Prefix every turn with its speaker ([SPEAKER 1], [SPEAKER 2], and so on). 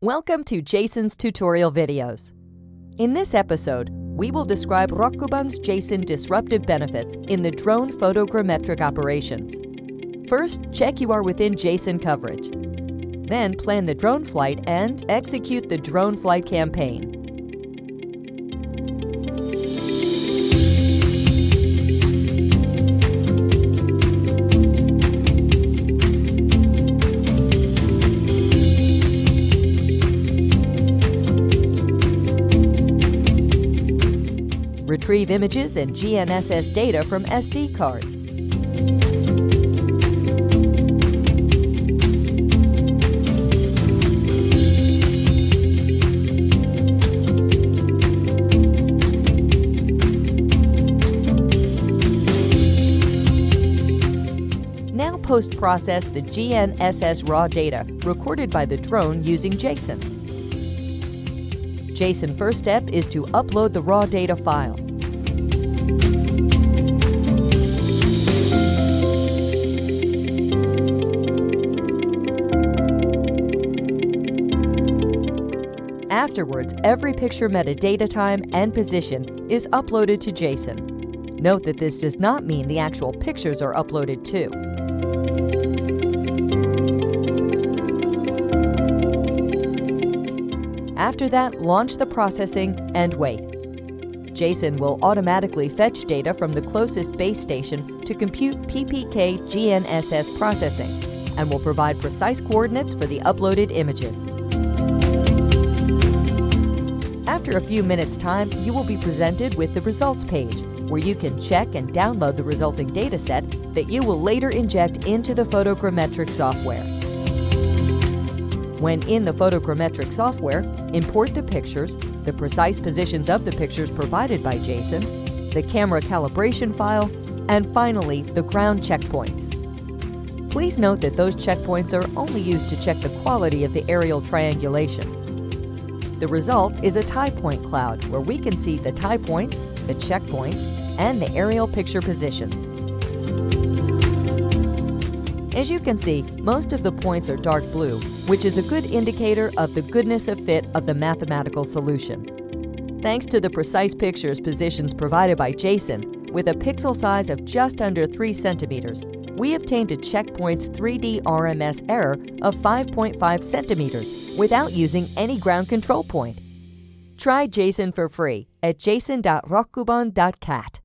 [SPEAKER 1] Welcome to Jason's tutorial videos. In this episode, we will describe Rockkuban's JSON disruptive benefits in the drone photogrammetric operations. First, check you are within JSON coverage. Then plan the drone flight and execute the drone flight campaign. Retrieve images and GNSS data from SD cards. Now post-process the GNSS raw data recorded by the drone using JSON. JSON first step is to upload the raw data file. Afterwards, every picture metadata time and position is uploaded to JSON. Note that this does not mean the actual pictures are uploaded too. After that, launch the processing and wait. JSON will automatically fetch data from the closest base station to compute PPK GNSS processing and will provide precise coordinates for the uploaded images. After a few minutes' time, you will be presented with the results page, where you can check and download the resulting dataset that you will later inject into the photogrammetric software. When in the photogrammetric software, import the pictures, the precise positions of the pictures provided by JSON, the camera calibration file, and finally, the ground checkpoints. Please note that those checkpoints are only used to check the quality of the aerial triangulation. The result is a tie point cloud where we can see the tie points, the checkpoints, and the aerial picture positions. As you can see, most of the points are dark blue, which is a good indicator of the goodness of fit of the mathematical solution. Thanks to the precise pictures positions provided by JSON, with a pixel size of just under 3 centimeters, we obtained a checkpoint's 3D RMS error of 5.5 centimeters without using any ground control point. Try JSON for free at jason.rockkuban.cat.